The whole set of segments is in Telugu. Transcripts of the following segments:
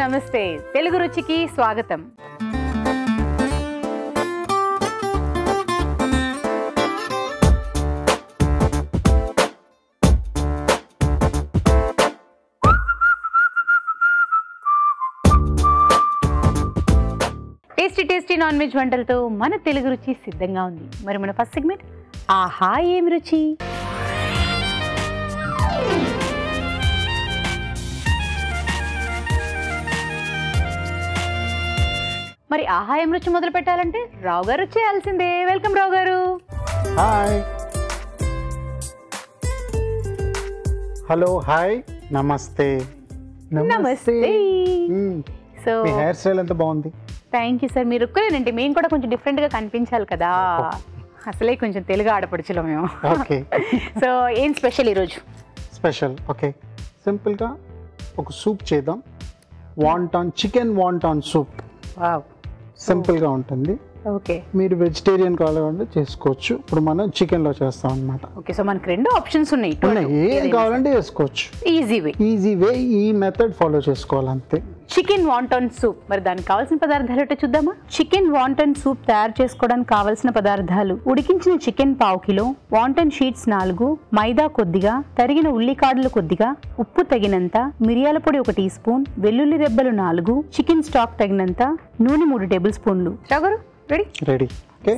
నమస్తే తెలుగు రుచికి స్వాగతం. టేస్టీ నాన్ వెజ్ వంటలతో మన తెలుగు రుచి సిద్ధంగా ఉంది. మరి మన ఫస్ట్ సెగ్మెంట్ ఆహా ఏమి రుచి. మరి ఆహా ఏం రుచి మొదలు పెట్టాలంటే రావు గారు చేయాల్సిందే. వెల్కమ్ రావు గారు. హాయ్, హలో, హాయ్, నమస్తే. నమస్తే. సో మీ హెయిర్ స్టైల్ ఎంత బాగుంది. Thank you sir. మీరు ఒక్కరేనండి, మేము కూడా కొంచెం డిఫరెంట్గా కనిపించాలి కదా. అసలే కొంచెం తెలుగు ఆడపడుచులో మేము. ఓకే. సో ఏం స్పెషల్ ఈరోజు? స్పెషల్ ఓకే, సింపుల్గా ఒక సూప్ చేద్దాం. వాంటాన్ చికెన్ వాంటాన్ సూప్. వావ్, సింపుల్గా ఉంటుంది. ఓకే. మీరు వెజిటేరియన్ కావాలంటే చేసుకోవచ్చు. ఇప్పుడు మనం చికెన్లో చేస్తాం అనమాట. ఓకే, సో మనకి రెండు ఆప్షన్స్ ఉన్నాయి. ఏం కావాలంటే చేసుకోవచ్చు. ఈజీ వే ఈ మెథడ్ ఫాలో చేసుకోవాలి అంతే. Chicken wonton soup. మరి దానికి కావాల్సిన పదార్థాలు ఏంటో చూద్దామా? చికెన్ వాంటాన్ సూప్ తయారు చేసుకోవడానికి కావాల్సిన పదార్థాలు: ఉడికించిన చికెన్ పావు కిలో, వాంటాన్ షీట్స్ 4, మైదా కొద్దిగా, తరిగిన ఉల్లికాడలు కొద్దిగా, ఉప్పు తగినంత, మిరియాల పొడి 1 టీ స్పూన్, వెల్లుల్లి రెబ్బలు 4, చికెన్ స్టాక్ తగినంత, నూనె 3 టేబుల్ స్పూన్లు. రాగారు రెడీ. ఓకే,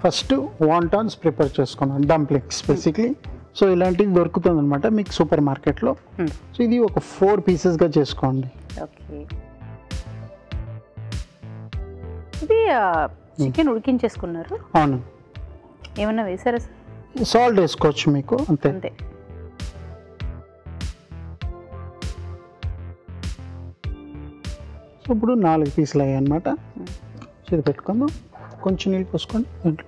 ఫస్ట్ వాంటాన్స్ ప్రిపేర్ చేసుకున్నాను. Dumplings basically. సో ఇలాంటివి దొరుకుతుంది అనమాట మీకు సూపర్ మార్కెట్లో. సో ఇది ఒక 4 పీసెస్గా చేసుకోండి. ఓకే, ఇది చికెన్ ఉడికించేసుకున్నారు. అవును. ఏమన్నా వేసారా? సాల్ట్ వేసుకోవచ్చు మీకు అంతే. అంతే. సో ఇప్పుడు 4 పీసులు అయ్యాయి అనమాట. ఇది పెట్టుకుందాం. కొంచెం నీళ్ళు పోసుకోండి దీంట్లో.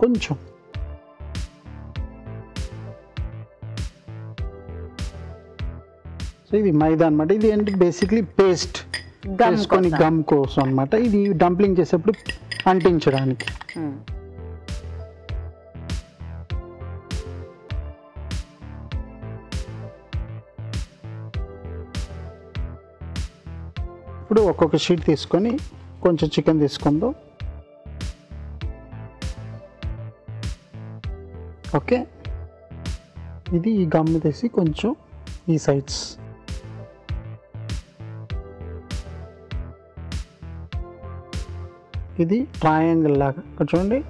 కొంచెం సో ఇది మైదా అనమాట. ఇది ఏంటి బేసిక్లీ పేస్ట్ వేసుకొని గమ్ కోసం అనమాట. ఇది డంప్లింగ్ చేసేప్పుడు అంటించడానికి. ఇప్పుడు ఒక్కొక్క షీట్ తీసుకొని కొంచెం చికెన్ తీసుకుందాం. ఓకే, ఇది ఈ గమ్ తీసి కొంచెం ఈ సైడ్స్ ఇది ట్రయాంగిల్ లాగా ఇక్కడ చూడండి,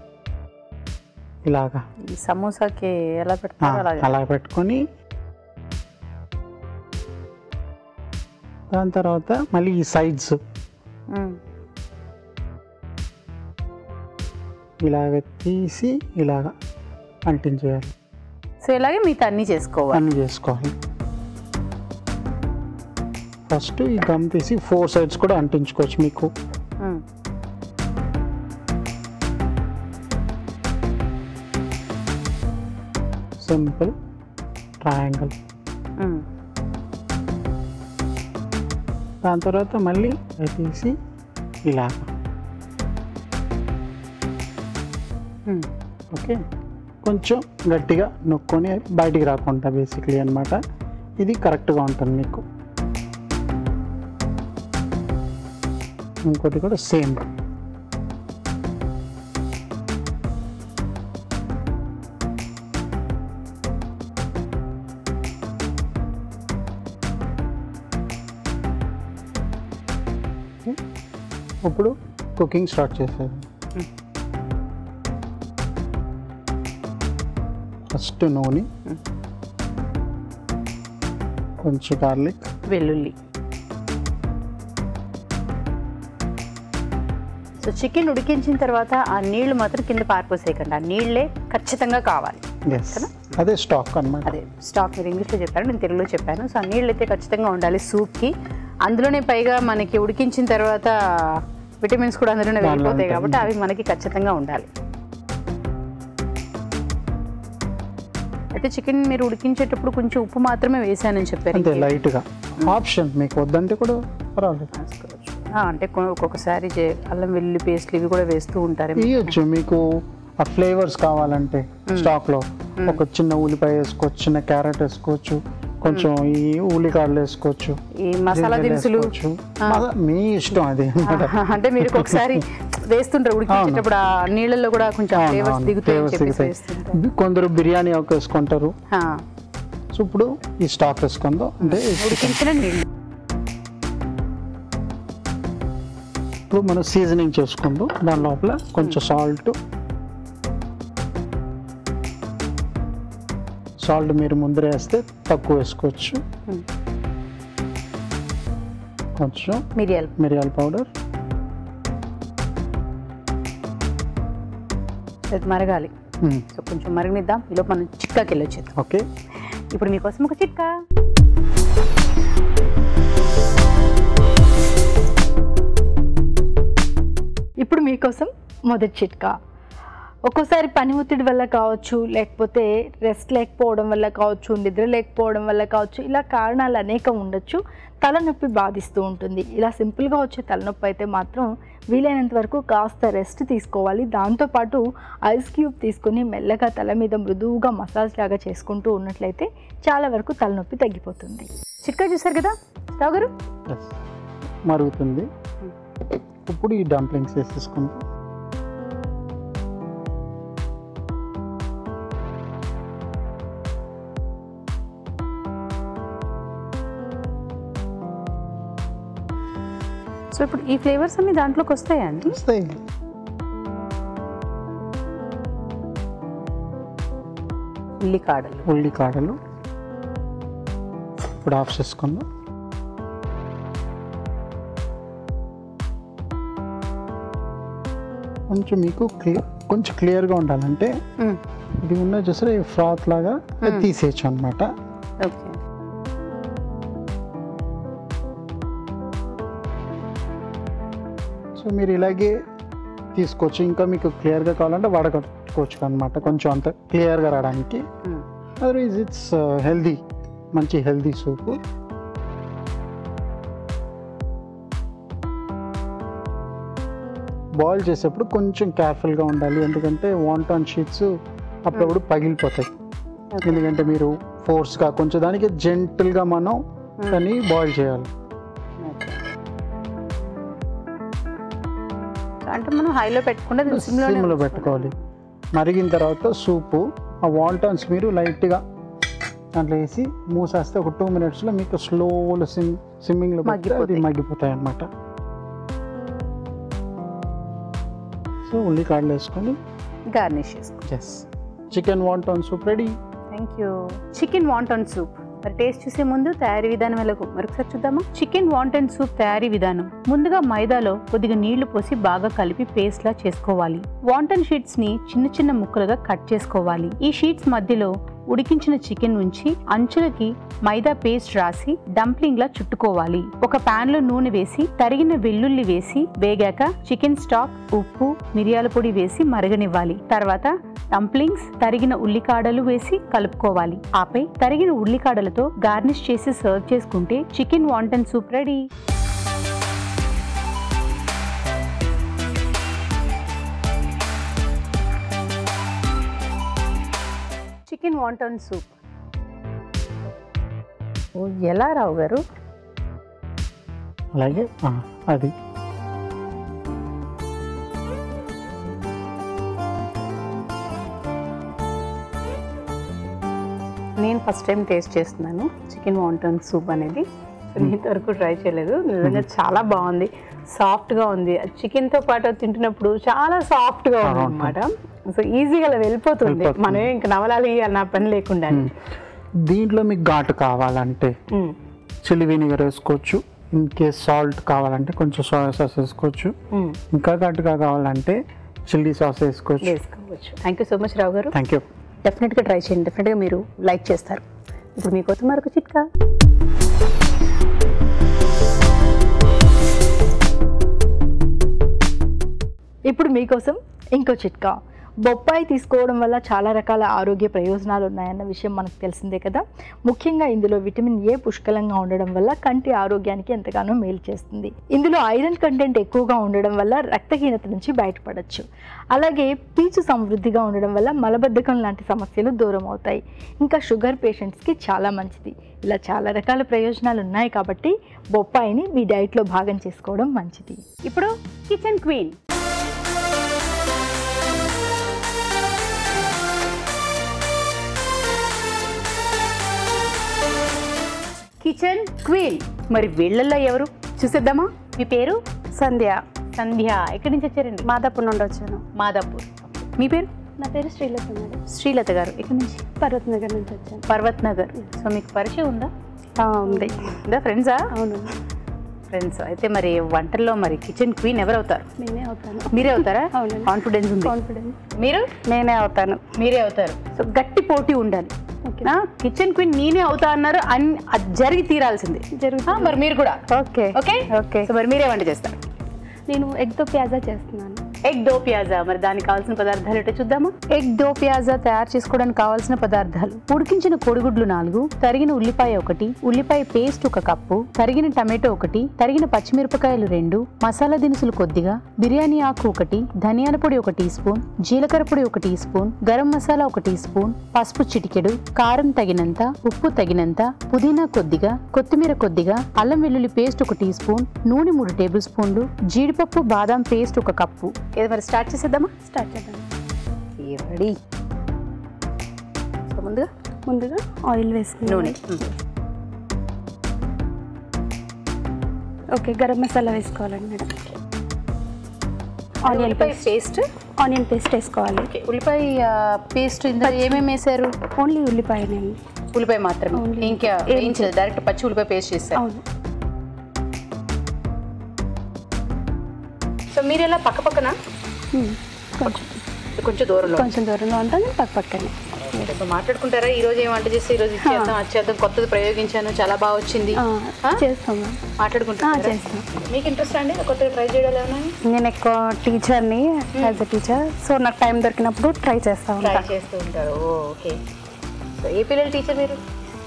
ఇలాగా ఈ సమోసాకి ఎలా పెడతారో అలా పెట్టుకొని దాని తర్వాత మళ్ళీ ఈ సైడ్స్ ఇలాగ తీసి ఇలాగ అంటించేయాలి. సో ఇలాగే మిగతా అన్నీ చేసుకోవాలి. ఫస్ట్ ఈ గమ్ తీసి 4 సైడ్స్ కూడా అంటించుకోవచ్చు మీకు. Simple triangle. దాని తర్వాత మళ్ళీ తీసి ఇలాగ. ఓకే, కొంచెం గట్టిగా నొక్కొని బయటికి రాకుండా బేసిక్లీ అనమాట. ఇది కరెక్ట్గా ఉంటుంది మీకు. ఇంకోటి కూడా సేమ్. ఇప్పుడు కుకింగ్ స్టార్ట్ చేసేది. ఫస్ట్ నూనె, కొంచెం గార్లిక్, వెల్లుల్లి. సో చికెన్ ఉడికించిన తర్వాత ఆ నీళ్లు మాత్రం కింద పారిపోసేయకండి. ఆ నీళ్లే ఖచ్చితంగా కావాలి. అదే స్టాక్ అన్నమాట. అదే స్టాక్. మీరు ఇంగ్లీష్లో చెప్పారు, నేను తెలుగులో చెప్పాను. సో ఆ నీళ్ళు అయితే ఖచ్చితంగా ఉండాలి సూప్కి. అందులోనే పైగా మనకి ఉడికించిన తర్వాత విటమిన్స్ కూడా అందులోనే వెళ్ళిపోతాయి కాబట్టి అవి మనకి ఖచ్చితంగా ఉండాలి. అయితే చికెన్ మీరు ఉడికించేటప్పుడు కొంచెం ఉప్పు మాత్రమే వేసానని చెప్పారు. అంతే, లైట్గా. ఆప్షన్, మీకు వద్దంటే కూడా పర్వాలేదు. అంటే ఒక్కొక్కసారి అల్లం వెల్లుల్లి పేస్ట్లు ఇవి కూడా వేస్తూ ఉంటారు. వేయచ్చు మీకు ఆ ఫ్లేవర్స్ కావాలంటే. స్టాక్లో ఒక చిన్న ఉల్లిపాయ వేసుకోవచ్చు, చిన్న క్యారెట్ వేసుకోవచ్చు, కొంచెం ఈ ఉల్లికాడలు వేసుకోవచ్చు, ఈ మసాలా జింజర్ దినుసులు వేసుకోవచ్చు. మీ ఇష్టం అది అన్నమాట. అంటే మీరు ఒకసారి వేస్తుంటారు ఉడికించేటప్పుడు ఆ నీళ్ళల్లో కూడా కొంచెం ఫ్లేవర్స్ దిగుతాయి అని చెప్పేసి వేస్తుంటారు. కొందరు బిర్యానీ ఆకు వేసుకుంటారు. సో ఇప్పుడు ఈ స్టాక్ వేసుకుందాం. అంటే ఉడికించిన నీళ్ళు. ఇప్పుడు మనం సీజనింగ్ చేసుకుందాం. దాని లోపల కొంచెం సాల్ట్ మీరు ముందర వేస్తే తక్కువ వేసుకోవచ్చు. కొంచెం మిరియాల పౌడర్. మరగాలి. సో కొంచెం మరగనిద్దాం. ఈలో మనం చిట్కాకి వెళ్ళొచ్చేద్దాం. ఓకే, ఇప్పుడు మీకోసం ఒక చిట్కా. ఇప్పుడు మీకోసం మొదటి చిట్కా. ఒక్కోసారి పని ఒత్తిడి వల్ల కావచ్చు, లేకపోతే రెస్ట్ లేకపోవడం వల్ల కావచ్చు, నిద్ర లేకపోవడం వల్ల కావచ్చు, ఇలా కారణాలు అనేకం ఉండొచ్చు. తలనొప్పి బాధిస్తూ ఉంటుంది. ఇలా సింపుల్గా వచ్చే తలనొప్పి అయితే మాత్రం వీలైనంత వరకు కాస్త రెస్ట్ తీసుకోవాలి. దాంతోపాటు ఐస్ క్యూబ్ తీసుకొని మెల్లగా తల మీద మృదువుగా మసాజ్ లాగా చేసుకుంటూ ఉన్నట్లయితే చాలా వరకు తలనొప్పి తగ్గిపోతుంది. చిట్కా చూసారు కదా రావు గారు, మరుగుతుంది. ఇప్పుడు ఈ డంప్లింగ్స్ వేసేసుకుంటాం. సో ఇప్పుడు ఈ ఫ్లేవర్స్ అన్ని దాంట్లోకి వస్తాయండి? వస్తాయి. ఉల్లికాడలు ఇప్పుడు ఆఫ్ చేసుకుందాం. కొంచెం మీకు కొంచెం క్లియర్గా ఉండాలంటే ఇది ఉన్న చూసారా ఈ ఫ్రాత్ లాగా తీసేయచ్చు అనమాట. ఓకే, సో మీరు ఇలాగే తీసుకోవచ్చు. ఇంకా మీకు క్లియర్గా కావాలంటే వడగట్టుకోవచ్చు అనమాట, కొంచెం అంత క్లియర్గా రావడానికి. అదర్వైజ్ ఇట్స్ హెల్దీ, మంచి హెల్దీ సూపు. బాయిల్ చేసేప్పుడు కొంచెం కేర్ఫుల్గా ఉండాలి, ఎందుకంటే వాంటాన్ షీట్స్ అప్పుడప్పుడు పగిలిపోతాయి. ఎందుకంటే మీరు ఫోర్స్గా కొంచెం దానికి జెంటిల్గా మనం దాన్ని బాయిల్ చేయాలి. అంటే మనం హైలో పెట్టకుండా సిమ్లో పెట్టుకోవాలి. మరిగిన తర్వాత సూపు ఆ వాంటాన్స్ మీరు లైట్గా దాంట్లో వేసి మూసేస్తే ఒక 2 minutesలో మీకు స్లోలో సిమ్మింగ్లో అది మగ్గిపోతాయి అన్నమాట. సో ఉల్లికాడలు వేసుకొని గార్నిష్ చేసుకోండి. Chicken wonton soup ready. Thank you. Chicken wonton soup మరి టేస్ట్ చూసే ముందు తయారీ విధానం ఎలాగో మరొకసారి చూద్దామా. చికెన్ వాంటాన్ సూప్ తయారీ విధానం: ముందుగా మైదాలో కొద్దిగా నీళ్లు పోసి బాగా కలిపి పేస్ట్ లా చేసుకోవాలి. వాంటాన్ షీట్స్ ని చిన్న చిన్న ముక్కలుగా కట్ చేసుకోవాలి. ఈ షీట్స్ మధ్యలో ఉడికించిన చికెన్ ఉంచి అంచులకి మైదా పేస్ట్ రాసి డంప్లింగ్ లా చుట్టుకోవాలి. ఒక పాన్ లో నూనె వేసి తరిగిన వెల్లుల్లి వేసి వేగాక చికెన్ స్టాక్, ఉప్పు, మిరియాల పొడి వేసి మరగనివ్వాలి. తర్వాత డంప్లింగ్స్, తరిగిన ఉల్లికాడలు వేసి కలుపుకోవాలి. ఆపై తరిగిన ఉల్లికాడలతో గార్నిష్ చేసి సర్వ్ చేసుకుంటే chicken wonton soup ready. Chicken wonton soup ఎలా రావు గారు? అలాగే అది నేను ఫస్ట్ టైం టేస్ట్ చేస్తున్నాను చికెన్ వాంటాన్ సూప్ అనేది. ఇంతవరకు ట్రై చేయలేదు. నిజంగా చాలా బాగుంది, సాఫ్ట్గా ఉంది. చికెన్తో పాటు తింటున్నప్పుడు చాలా సాఫ్ట్గా ఉంది అనమాట. సో ఈజీగా అలా వెళ్ళిపోతుంది, మనమే ఇంకా నవలాలి అన్న పని లేకుండా. దీంట్లో మీకు ఘాటు కావాలంటే చిల్లీ వెనిగర్ వేసుకోవచ్చు. ఇన్ కేస్ సాల్ట్ కావాలంటే కొంచెం సోయా సాస్ వేసుకోవచ్చు. ఇంకా ఘాటుగా కావాలంటే చిల్లీ సాస్ వేసుకోవచ్చు. Thank you so much Rao garu. Thank you. డెఫినెట్గా ట్రై చేయండి, డెఫినెట్గా మీరు లైక్ చేస్తారు. ఇప్పుడు మీకోసం మరొక చిట్కా. ఇప్పుడు మీకోసం ఇంకో చిట్కా. బొప్పాయి తీసుకోవడం వల్ల చాలా రకాల ఆరోగ్య ప్రయోజనాలు ఉన్నాయన్న విషయం మనకు తెలిసిందే కదా. ముఖ్యంగా ఇందులో విటమిన్ ఏ పుష్కలంగా ఉండడం వల్ల కంటి ఆరోగ్యానికి ఎంతగానో మేలు చేస్తుంది. ఇందులో ఐరన్ కంటెంట్ ఎక్కువగా ఉండడం వల్ల రక్తహీనత నుంచి బయటపడవచ్చు. అలాగే పీచు సమృద్ధిగా ఉండడం వల్ల మలబద్ధకం లాంటి సమస్యలు దూరం అవుతాయి. ఇంకా షుగర్ పేషెంట్స్కి చాలా మంచిది. ఇలా చాలా రకాల ప్రయోజనాలు ఉన్నాయి కాబట్టి బొప్పాయిని మీ డైట్లో భాగం చేసుకోవడం మంచిది. ఇప్పుడు కిచెన్ క్వీన్. కిచెన్ క్వీన్ మరి వీళ్ళల్లో ఎవరు చూసేద్దామా? మీ పేరు? సంధ్య. సంధ్య. ఎక్కడి నుంచి వచ్చారండి? మాదాపూర్ నుండి వచ్చాను. మాదాపూర్. మీ పేరు? నా పేరు శ్రీలత మేడం. శ్రీలత గారు ఎక్కడి నుంచి? పర్వత్ నగర్ నుంచి వచ్చాను. పర్వత్ నగర్. సో మీకు పరిచయం ఉందా? ఉంది. ఉందా? ఫ్రెండ్సా? అవును, ఫ్రెండ్స్. అయితే మరి వంటల్లో మరి కిచెన్ క్వీన్ ఎవరు అవుతారు? నేనే అవుతాను. మీరే అవుతారా? అవునండి. కాన్ఫిడెన్స్ ఉంది. కాన్ఫిడెన్స్. మీరు? నేనే అవుతాను. మీరే అవుతారు. సో గట్టి పోటీ ఉండాలి. ఓకే. కిచెన్ క్వీన్ నేనే అవుతా అన్నారు, అది జరిగి తీరాల్సిందే. జరుగుతుంది. మరి మీరు కూడా ఓకే. Okay okay. సో మరి మీరే వంట చేస్తారు? నేను ఎగ్తో ప్యాజా చేస్తున్నాను. ఎగ్ దో ప్యాజా. మరి దానికి కావాల్సిన పదార్థాలు ఏంటో చూద్దామా? ఎగ్ దో ప్యాజా తయారు చేసుకోవడానికి కావాల్సిన పదార్థాలు: ఉడికించిన కోడిగుడ్లు 4, తరిగిన ఉల్లిపాయ 1, ఉల్లిపాయ పేస్ట్ 1 కప్పు, తరిగిన టమాటో 1, తరిగిన పచ్చిమిరపకాయలు 2, మసాలా దినుసులు కొద్దిగా, బిర్యానీ ఆకు 1, ధనియాల పొడి 1 టీ స్పూన్, జీలకర్ర పొడి 1 teaspoon, garam masala 1 teaspoon, పసుపు చిటికెడు, కారం తగినంత, ఉప్పు తగినంత, పుదీనా కొద్దిగా, కొత్తిమీర కొద్దిగా, అల్లం వెల్లుల్లి పేస్ట్ 1 టీ స్పూన్, నూనె 3 టేబుల్ స్పూన్లు, జీడిపప్పు బాదాం పేస్ట్ 1 కప్పు. ఏది మరి స్టార్ట్ చేసేద్దామా? స్టార్ట్ చేద్దాం. రెడీ. సో ముందుగా ఆయిల్ వేసుకుని నూనె. ఓకే. గరం మసాలా వేసుకోవాలండి madam. Onion paste. Onion paste వేసుకోవాలి. ఉల్లిపాయ పేస్ట్ ఇందులో ఏమేమి వేసారు? ఓన్లీ ఉల్లిపాయనండి. ఉల్లిపాయ మాత్రమే, Only. ఇంకా వేయించలేదు, డైరెక్ట్ పచ్చి ఉల్లిపాయ పేస్ట్ చేస్తారు. అవును. సో మీరు ఎలా పక్క పక్కన? కొంచెం దూరంలో. కొంచెం దూరంలో ఉంటాను, పక్క పక్కనే. సో మాట్లాడుకుంటారా? ఈ రోజు ఏం వంట చేస్తే ఈ రోజు ఇచ్చేద్దాం, వచ్చేద్దాం, కొత్తది ప్రయోగించాను, చాలా బాగా వచ్చింది, చేస్తాము. మాట్లాడుకుంటారా? చేస్తాం. మీకు ఇంట్రెస్ట్ అండి కొత్తగా ట్రై చేయడాలు ఏమైనా? నేను ఎక్కువ టీచర్ని, యాజ్ ఎ టీచర్. సో నాకు టైం దొరికినప్పుడు ట్రై చేస్తూ ట్రై ఉంటాను. చేస్తూ ఉంటారు. ఓకే. సో ఏ పిల్లల టీచర్ మీరు?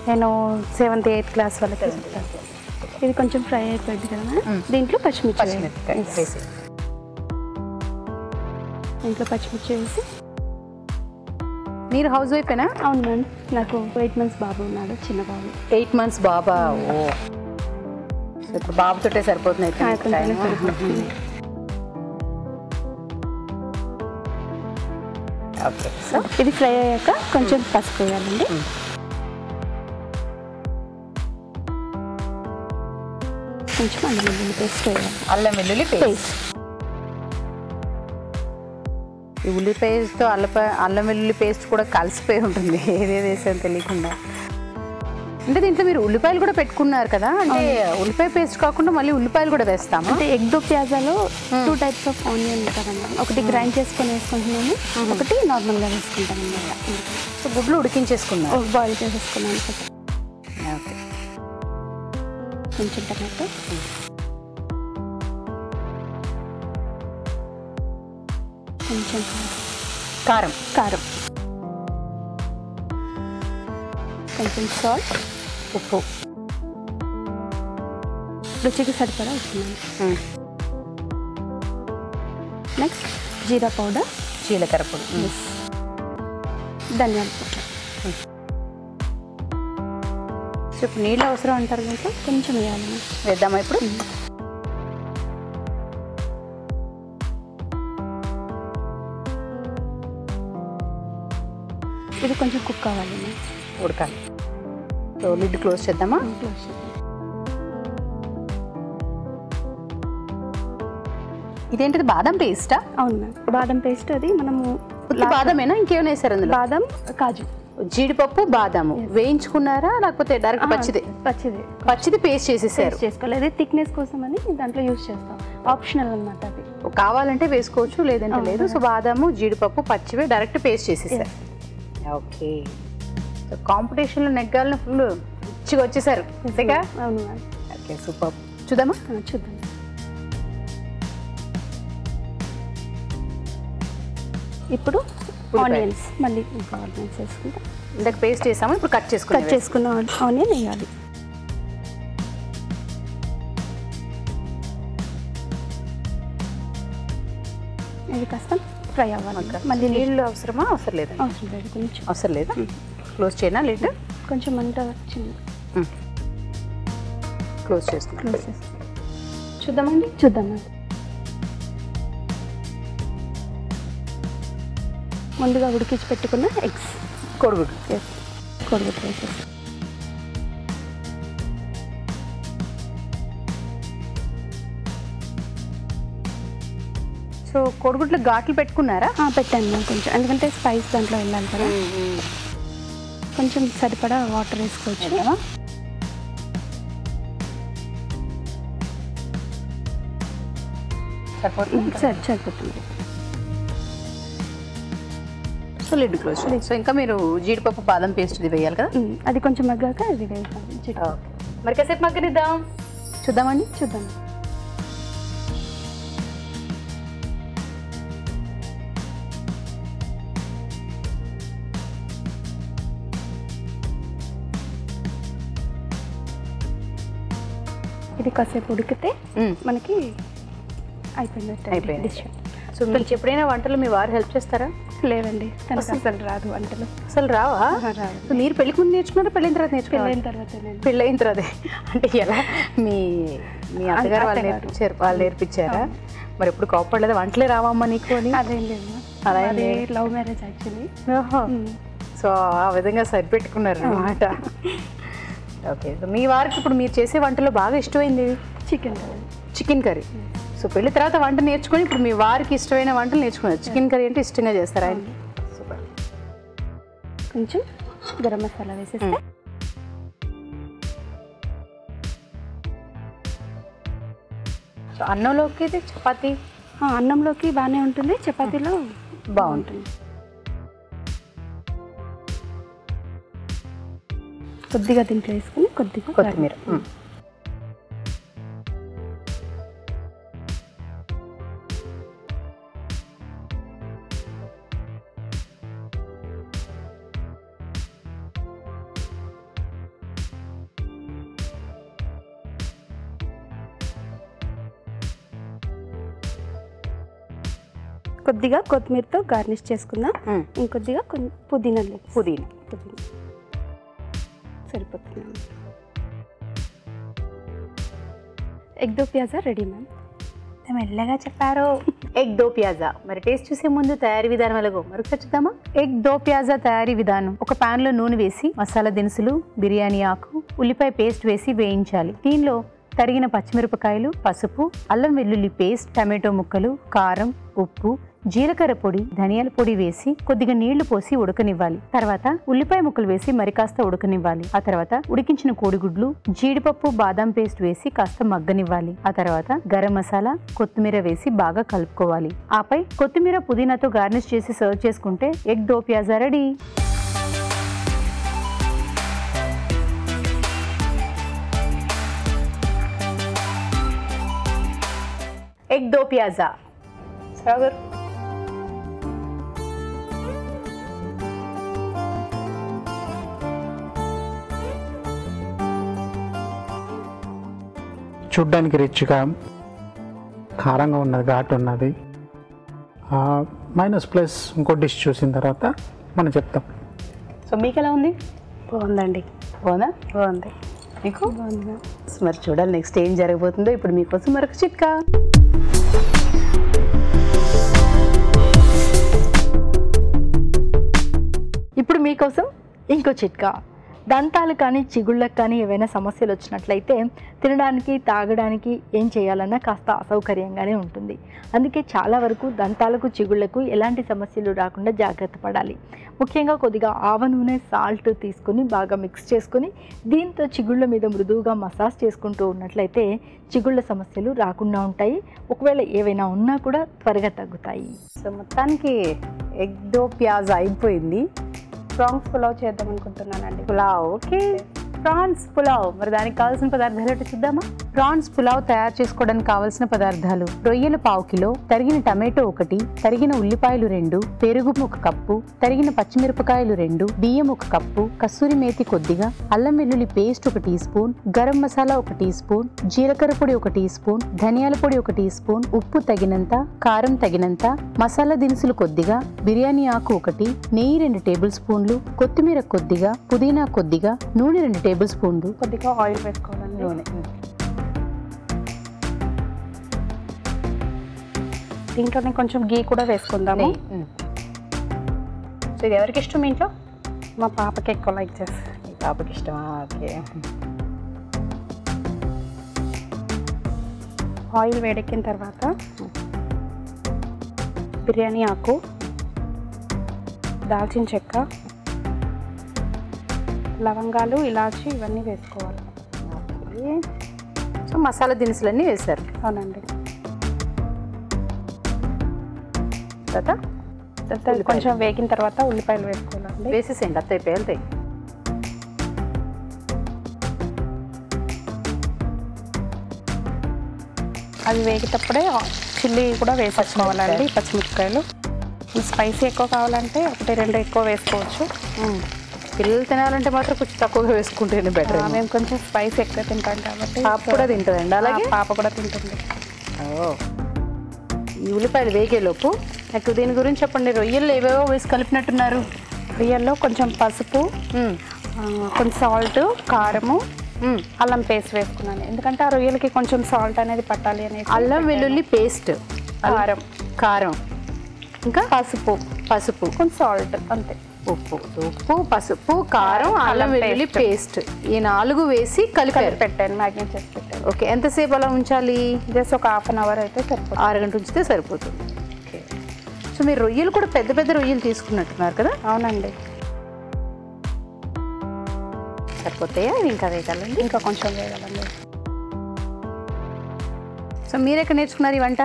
నేను 7th 8th క్లాస్ వాళ్ళకి చెప్తాను. ఇది కొంచెం ఫ్రై అయిపోయింది కదా, దీంట్లో పచ్చిమిర్చి వేసి దీంట్లో పచ్చిమిర్చి వేసి. మీరు హౌస్ వైఫేనా? అవును మ్యామ్. నాకు 8 months బాబు ఉన్నాడు, చిన్న బాబు. 8 months బాబా? ఓ. సో ఇప్పుడు బాబుతోటే సరిపోతుంది అయితే. కొంచెం సరిపోతుంది. ఓకే. సో ఇది ఫ్రై అయ్యాక కొంచెం పసుపు వేయాలండి. కొంచెం అల్లం వెల్లుల్లి పేస్ట్ వేయాలి. అల్లం వెల్లుల్లి పేస్ట్. ఈ ఉల్లిపాయతో అల్లం వెల్లుల్లి పేస్ట్ కూడా కలిసిపోయి ఉంటుంది, ఏదేది వేసాను తెలియకుండా. అంటే దీంట్లో మీరు ఉల్లిపాయలు కూడా పెట్టుకున్నారు కదా, అంటే ఉల్లిపాయ పేస్ట్ కాకుండా మళ్ళీ ఉల్లిపాయలు కూడా వేస్తాము. అంటే ఎగ్ దో ప్యాజాలో 2 types ఆఫ్ ఆనియన్ కదండి. ఒకటి గ్రైండ్ చేసుకొని వేసుకుంటున్నాము, ఒకటి నార్మల్గా వేసుకుంటాం అన్నమాట. సో గుడ్లు ఉడికించేసుకున్నాం, బాయిల్ చేసేసుకున్నాను. ఓకే. కొంచెం టమాటో, కొంచెం కారం, కొంచెం సాల్ట్, ఉప్పు, రుచికి సరిపడా వస్తున్నాను. నెక్స్ట్ జీరా పౌడర్, జీలకర్ర పొడి, ధనియాల పొడి. సో ఇప్పుడు నీళ్ళు అవసరం అంటారు మీకు? కొంచెం వేయాలి. వేద్దామా ఇప్పుడు? ఇది కొంచెం కుక్ కావాలి, ఉడకాలి. సో లిడ్ క్లోజ్ చేద్దామా? క్లోజ్ చేద్దాం. ఇదేంటిది, బాదం పేస్టా? అవును మ్యామ్. బాదం పేస్ట్ అది మనము బాదమేనా, ఇంకేమైనా వేసారు అందులో? బాదం, కాజు, జీడిపప్పు, బాదాము వేయించుకున్నారా లేకపోతే డైరెక్ట్ పచ్చిదే? పచ్చిది పేస్ట్ చేసేసారు. చేసుకోలేదు, థిక్నెస్ కోసం అని దాంట్లో యూజ్ చేస్తాం. ఆప్షనల్ అన్నమాట అది. కావాలంటే వేసుకోవచ్చు, లేదంటే లేదు. సో బాదాము, జీడిపప్పు పచ్చివే డైరెక్ట్ పేస్ట్ చేసేసారు. ఓకే. సో కాంపిటీషన్లో నెగ్గాలని ఫుల్ రుచిగా వచ్చేసారు అంతేగా? అవును మ్యామ్. Okay, super. చూద్దామా? చూద్దాం. ఇప్పుడు ఆనియన్స్ మళ్ళీ ఇంకా ఆనియన్స్ వేసుకుంటా. ఇందాక పేస్ట్ చేసాము, ఇప్పుడు కట్ చేసుకున్న ఆనియన్ వేయాలి. ఇది కాస్త ఫ్రై అవ్వాలి. మళ్ళీ నీళ్ళు అవసరమా? అవసరం లేదా? అవసరం లేదు, కొంచెం అవసరం లేదా? క్లోజ్ చేయనా లిడ్? కొంచెం మంట వచ్చింది, క్లోజ్ చేస్తున్నాం. చూద్దామండి. ముందుగా ఉడికించి పెట్టుకున్న ఎగ్స్, కోడిగుడ్డు వేసేసి సో కోడిగుడ్లు ఘాట్లు పెట్టుకున్నారా? పెట్టాను నేను కొంచెం, ఎందుకంటే స్పైస్ దాంట్లో వెళ్ళాలి కదా. కొంచెం సరిపడా వాటర్ వేసుకోవచ్చు. సరిపోతుంది. So lid close. సో ఇంకా మీరు జీడిపప్పు బాదం పేస్ట్ ఇది వేయాలి కదా, అది కొంచెం మగ్గాక ఇది వేయాలి. మరి కాసేపు మగ్గనిద్దాం, చూద్దామండి. చూద్దాం. ఇది కాసేపు ఉడికితే మనకి అయిపోయింది. సో మీకు ఎప్పుడైనా వంటలు మీ వారు హెల్ప్ చేస్తారా? లేదండి, తనకు అసలు రాదు వంటలు. అసలు రావా? సో మీరు పెళ్లికి ముందు నేర్చుకున్నారా, పెళ్ళైన తర్వాత నేర్చుకున్నారా? పెళ్ళైన తర్వాత. అంటే ఎలా మీ అత్తగారు వాళ్ళు నేర్పించారు? వాళ్ళు నేర్పించారా? మరి ఎప్పుడు కోపడలేదా వంటలే రావమ్మా నీకు అని? అదేం లేదు, అదే లవ్ మ్యారేజ్ యాక్చువల్లీ. సో ఆ విధంగా సరిపెట్టుకున్నారు అన్నమాట. ఓకే. సో మీ వారికి ఇప్పుడు మీరు చేసే వంటలో బాగా ఇష్టమైంది చికెన్ కర్రీ. సో పెళ్లి తర్వాత వంట నేర్చుకొని ఇప్పుడు మీ వారికి ఇష్టమైన వంటలు నేర్చుకున్నారు. చికెన్ కర్రీ అంటే ఇష్టంగా చేస్తారా ఆయన? సూపర్. కొంచెం గరం మసాలా వేసేస్తే సో అన్నంలోకి ఇది చపాతీ? అన్నంలోకి బాగానే ఉంటుంది, చపాతీలో బాగుంటుంది. కొద్దిగా దీంట్లో వేసుకుని కొద్దిగా కొత్తిమీర. కొద్దిగా కొత్తిమీరతో గార్నిష్ చేసుకుందాం. ఇంకొద్దిగా పుదీనా సరిపోతుంది. ఎగ్ దో పియాజా రెడీ మ్యామ్. మెల్లగా చెప్పారు. ఎగ్ దో పియాజా. మరి టేస్ట్ చూసే ముందు తయారీ విధానం ఎలాగో మరొకసారి చూద్దామా? ఎగ్ దో పియాజా తయారీ విధానం: ఒక పాన్ లో నూనె వేసి మసాలా దినుసులు, బిర్యానీ ఆకు, ఉల్లిపాయ పేస్ట్ వేసి వేయించాలి. దీనిలో తరిగిన పచ్చిమిరపకాయలు, పసుపు, అల్లం వెల్లుల్లి పేస్ట్, టమాటో ముక్కలు, కారం, ఉప్పు, జీలకర్ర పొడి, ధనియాల పొడి వేసి కొద్దిగా నీళ్లు పోసి ఉడకనివ్వాలి. తర్వాత ఉల్లిపాయ ముక్కలు వేసి మరి కాస్త ఉడకనివ్వాలి. ఆ తర్వాత ఉడికించిన కోడిగుడ్లు, జీడిపప్పు, బాదం పేస్ట్ వేసి కాస్త మగ్గనివ్వాలి. ఆ తర్వాత గరం మసాలా, కొత్తిమీర వేసి బాగా కలుపుకోవాలి. ఆపై కొత్తిమీర, పుదీనాతో గార్నిష్ చేసి సర్వ్ చేసుకుంటే ఎగ్ దో పియాజా రెడీ. ఎగ్ దో పియాజా. సాగర్ చూడ్డానికి రిచ్గా, కారంగా ఉన్నది, ఘాటు ఉన్నది. మైనస్ ప్లస్ ఇంకో డిష్ చూసిన తర్వాత మనం చెప్తాం. సో మీకు ఎలా ఉంది? బాగుందండి. బాగుంది మీకు? బాగుంది. మరి చూడాలి నెక్స్ట్ ఏం జరగబోతుందో. ఇప్పుడు మీకోసం మరొక చిట్కా. ఇప్పుడు మీకోసం ఇంకో చిట్కా. దంతాలు కానీ చిగుళ్ళకు కానీ ఏవైనా సమస్యలు వచ్చినట్లయితే తినడానికి, తాగడానికి ఏం చేయాలన్నా కాస్త అసౌకర్యంగానే ఉంటుంది. అందుకే చాలా వరకు దంతాలకు, చిగుళ్ళకు ఎలాంటి సమస్యలు రాకుండా జాగ్రత్త పడాలి. ముఖ్యంగా కొద్దిగా ఆవ నూనె, సాల్ట్ తీసుకొని బాగా మిక్స్ చేసుకొని దీంతో చిగుళ్ళ మీద మృదువుగా మసాజ్ చేసుకుంటూ ఉన్నట్లయితే చిగుళ్ళ సమస్యలు రాకుండా ఉంటాయి. ఒకవేళ ఏవైనా ఉన్నా కూడా త్వరగా తగ్గుతాయి. సో మొత్తానికి ఎగ్ దో పియాజా అయిపోయింది. ప్రాన్స్ పులావ్ చేద్దాం అనుకుంటున్నానండి. పులావ్. ఓకే. ప్రాన్స్ పులావ్. మరి దానికి కావాల్సిన పదార్థాలు ఏంటో చూద్దామా? ప్రాన్స్ పులావ్ తయారు చేసుకోవడానికి కావాల్సిన పదార్థాలు: రొయ్యలు 1/2 కిలో, తరిగిన టమాటో 1, తరిగిన ఉల్లిపాయలు 2, పెరుగు 1 కప్పు, తరిగిన పచ్చిమిరపకాయలు 2, బియ్యం 1 కప్పు, కస్తూరి మేతి కొద్దిగా, అల్లం వెల్లుల్లి paste 1 teaspoon, garam masala 1 teaspoon, జీలకర్ర పొడి 1 టీ స్పూన్, ధనియాల పొడి 1 టీ స్పూన్, ఉప్పు తగినంత, కారం తగినంత, మసాలా దినుసులు కొద్దిగా, బిర్యానీ ఆకు 1, నెయ్యి 2 టేబుల్ స్పూన్లు, కొత్తిమీర కొద్దిగా, పుదీనా కొద్దిగా, నూనె 2 టేబుల్ స్పూన్లు, కొద్దిగా ఆయిల్ వేసుకోవాలండి. నూనె. దీంట్లోనే కొంచెం గీ కూడా వేసుకుందాము. సో ఇది ఎవరికి ఇష్టం మీ ఇంట్లో? మా పాపకి ఎక్కువ లైక్ చేస్తాను. మీ పాపకి ఇష్టమా? ఓకే. ఆయిల్ వేడెక్కిన తర్వాత బిర్యానీ ఆకు, దాల్చిన చెక్క, లవంగాలు, ఇలాచి ఇవన్నీ వేసుకోవాలి. ఓకే. సో మసాలా దినుసులన్నీ వేశారు. అవునండి. తర్వాత కొంచెం వేగిన తర్వాత ఉల్లిపాయలు వేసుకోవాలండి. వేసేసేయండి, అత్త అయిపోయి వెళ్తాయి. అది వేగేటప్పుడే చిల్లీ కూడా వేసేసుకోవాలండి. పచ్చిమిరపకాయలు స్పైసీ ఎక్కువ కావాలంటే 1-2 ఎక్కువ వేసుకోవచ్చు. పిల్లలు తినాలంటే మాత్రం కొంచెం తక్కువగా వేసుకుంటేనే బెటర్. మేము కొంచెం స్పైసీ ఎక్కువ తింటాం కాబట్టి. పాప కూడా తింటుందండి అలాగే? పాప కూడా తింటుంది. ఈ ఉల్లిపాయలు వేగేలోపు నాకు దీని గురించి చెప్పండి. రొయ్యల్లో ఏవేవో వేసి కలిపినట్టున్నారు. రొయ్యల్లో కొంచెం పసుపు, కొంచెం సాల్ట్, కారము, అల్లం పేస్ట్ వేసుకున్నాను. ఎందుకంటే ఆ రొయ్యలకి కొంచెం సాల్ట్ అనేది పట్టాలి అనేది. అల్లం వెల్లుల్లి పేస్ట్, కారం, కారం, ఇంకా పసుపు, కొంచెం సాల్ట్, అంతే. ఉప్పు, పసుపు, కారం, అల్లం వెల్లుల్లి పేస్ట్, ఈ 4 వేసి కలిపి పెట్టాను, మ్యాగ్నేట్ చేసి పెట్టాను. ఓకే. ఎంతసేపు అలా ఉంచాలి? జస్ట్ ఒక 1/2 అవర్ అయితే సరిపోతుంది. 6 గంటలు ఉంచితే సరిపోతుంది. ఓకే. సో మీరు రొయ్యలు కూడా పెద్ద పెద్ద రొయ్యలు తీసుకున్నట్టున్నారు కదా? అవునండి. సరిపోతాయా? ఇంకా వేగాలండి? ఇంకా కొంచెం వేయాలండి. సో మీరు ఎక్కడ నేర్చుకున్నారు ఈ వంట?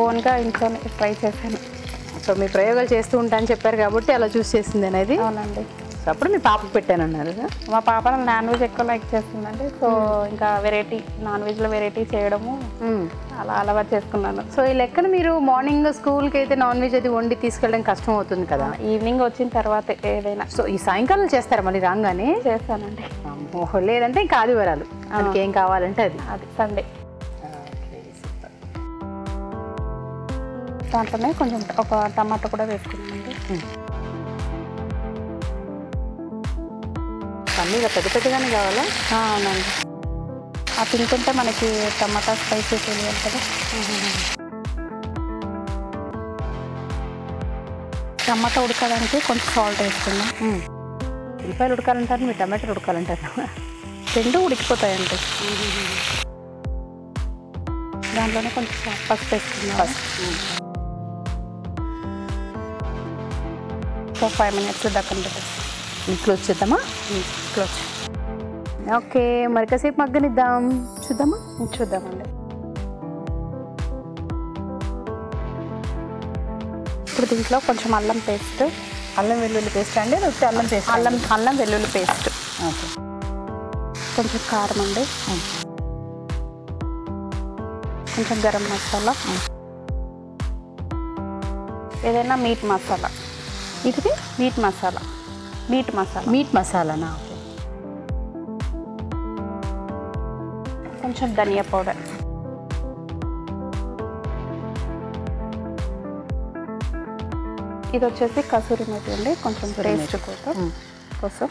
ఓన్గా ఇంట్లోనే ట్రై చేశాను. సో మీ ప్రయోగాలు చేస్తూ ఉంటా అని చెప్పారు కాబట్టి అలా చూస్ చేసింది అనేది. అవునండి. సో అప్పుడు మీ పాపకు పెట్టానన్నారు. మా పాప నాన్ వెజ్ ఎక్కువ లైక్ చేస్తుందండి. సో ఇంకా వెరైటీ, నాన్ వెజ్లో వెరైటీ చేయడము అలా అలవాటు చేసుకున్నాను. సో ఈ లెక్కన మీరు మార్నింగ్ స్కూల్కి అయితే నాన్ వెజ్ అది వండి తీసుకెళ్ళడం కష్టం అవుతుంది కదా? ఈవినింగ్ వచ్చిన తర్వాత ఏదైనా. సో ఈ సాయంకాలం చేస్తారా మళ్ళీ రాగానే? చేస్తానండి. లేదంటే ఇంకా ఆదివారాలు మనకి ఏం కావాలంటే అది సండే. దాంట్లోనే కొంచెం ఒక టమాటా కూడా వేసుకున్నామండి. అన్నీ పెద్ద పెద్దగానే కావాలా? అవునండి. ఆ తింటుంటే మనకి టమాటా స్పైసీ తెలియాలి కదా. టమాటా ఉడకడానికి కొంచెం సాల్ట్ వేసుకున్నాం. ఉల్లిపాయలు ఉడకాలంటారు, మీరు టమాటాలు ఉడకాలంటారు? 2 ఉడికిపోతాయండి. దాంట్లోనే కొంచెం పసుపు వేసుకున్నాం. సో 5 minutes దక్కన పెట్టేస్తాం. క్లోజ్ చేద్దామా? క్లోజ్. ఓకే. మరి కాసేపు మగ్గనిద్దాం. చూద్దామండి. ఇప్పుడు దీంట్లో కొంచెం అల్లం పేస్ట్, అల్లం వెల్లుల్లి పేస్ట్ అండి? అల్లం పేస్ట్? అల్లం వెల్లుల్లి పేస్ట్. ఓకే. కొంచెం కారం అండి, కొంచెం గరం మసాలా, ఏదైనా మీట్ మసాలా. ఇది మీట్ మసాలా. మీట్ మసాలానా? ఓకే. కొంచెం ధనియా పౌడర్, ఇది వచ్చేసి కసూరి మేతి అండి, కొంచెం టేస్ట్ కోసం.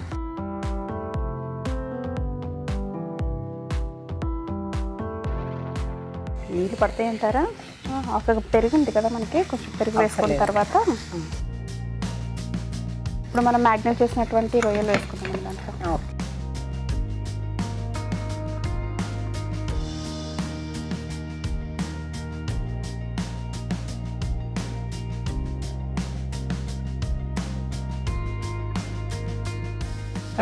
నీళ్ళు పడతాయి అంటారా? ఒక పెరుగు ఉంది కదా మనకి, కొంచెం పెరుగు వేసుకున్న తర్వాత ఇప్పుడు మనం మ్యాగ్నేట్ చేసినటువంటి రొయ్యలు వేసుకున్నాం దాంట్లో.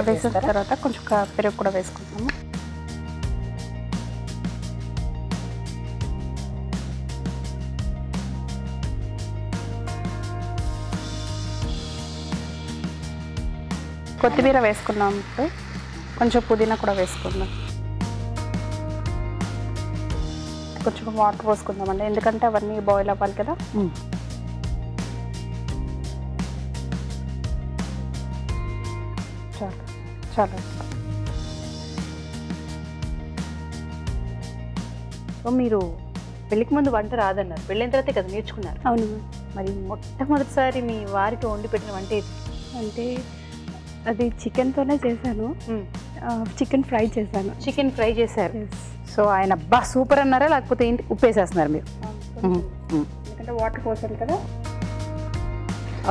వేసిన తర్వాత కొంచెం పెరుగు కూడా వేసుకుంటాము. కొత్తిమీర వేసుకున్నాం. ఇప్పుడు కొంచెం పుదీనా కూడా వేసుకుందాం. కొంచెం వాటర్ పోసుకుందామండి, ఎందుకంటే అవన్నీ బాయిల్ అవ్వాలి కదా. చాలు చాలు. సో మీరు పెళ్ళికి ముందు వంట రాదన్నారు, పెళ్ళైన తర్వాతే కదా నేర్చుకున్నారు. అవును. మరి మొట్టమొదటిసారి మీ వారికి వండి పెట్టిన వంట ఏది? అంటే అది చికెన్తోనే చేశాను. చికెన్ ఫ్రై చేశాను. చికెన్ ఫ్రై చేశారు. సో ఆయన బా సూపర్ అన్నారా, లేకపోతే ఏంటి ఉప్పేసేస్తున్నారు మీరు? ఎందుకంటే వాటర్ పోసాను కదా.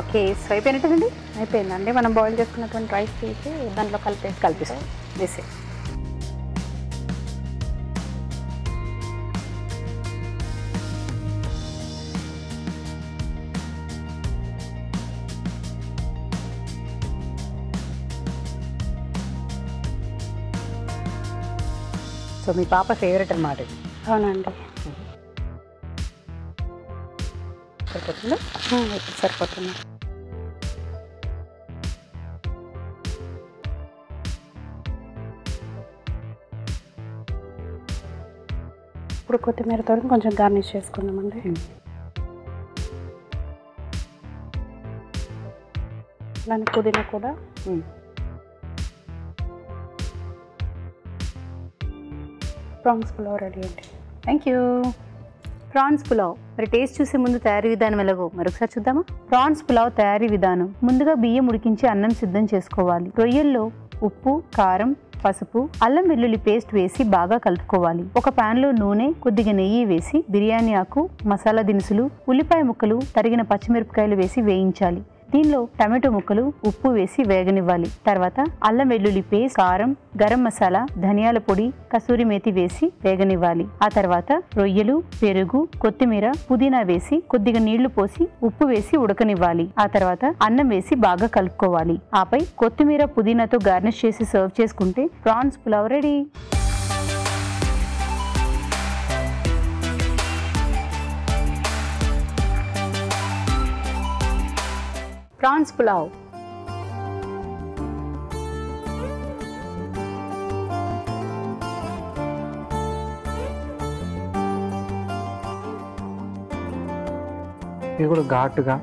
ఓకే, సో అయిపోయినట్టండి. అయిపోయిందండి. మనం బాయిల్ చేసుకున్నటువంటి రైస్ తీసి దాంట్లో కలిపిస్తాం. వేసే సో మీ పాప ఫేవరెట్ అన్నమాట ఇది. అవునండి. సరిపోతుందా? సరిపోతుంది. ఇప్పుడు కొత్తిమీరతో కొంచెం గార్నిష్ చేసుకుందామండి. అలానే పుదీనా కూడా. ప్రాన్స్ పులావ్ రెడీ అండి. Thank you. ప్రాన్స్ పులావ్ మరి టేస్ట్ చూసే ముందు తయారీ విధానం ఎలాగో మరొకసారి చూద్దామా? ప్రాన్స్ పులావ్ తయారీ విధానం: ముందుగా బియ్యం ఉడికించి అన్నం సిద్ధం చేసుకోవాలి. రొయ్యల్లో ఉప్పు, కారం, పసుపు, అల్లం వెల్లుల్లి పేస్ట్ వేసి బాగా కలుపుకోవాలి. ఒక పాన్ లో నూనె, కొద్దిగా నెయ్యి వేసి బిర్యానీ ఆకు, మసాలా దినుసులు, ఉల్లిపాయ ముక్కలు, తరిగిన పచ్చిమిరపకాయలు వేసి వేయించాలి. దీనిలో టమాటో ముక్కలు, ఉప్పు వేసి వేగనివ్వాలి. తర్వాత అల్లం వెల్లుల్లి పేస్ట్, కారం, గరం మసాలా, ధనియాల పొడి, కసూరి మేతి వేసి వేగనివ్వాలి. ఆ తర్వాత రొయ్యలు, పెరుగు, కొత్తిమీర, పుదీనా వేసి కొద్దిగా నీళ్లు పోసి ఉప్పు వేసి ఉడకనివ్వాలి. ఆ తర్వాత అన్నం వేసి బాగా కలుపుకోవాలి. ఆపై కొత్తిమీర, పుదీనాతో గార్నిష్ చేసి సర్వ్ చేసుకుంటే prawns pulao ready. Prawns pulao. ఇది కూడా ఘాటుగా,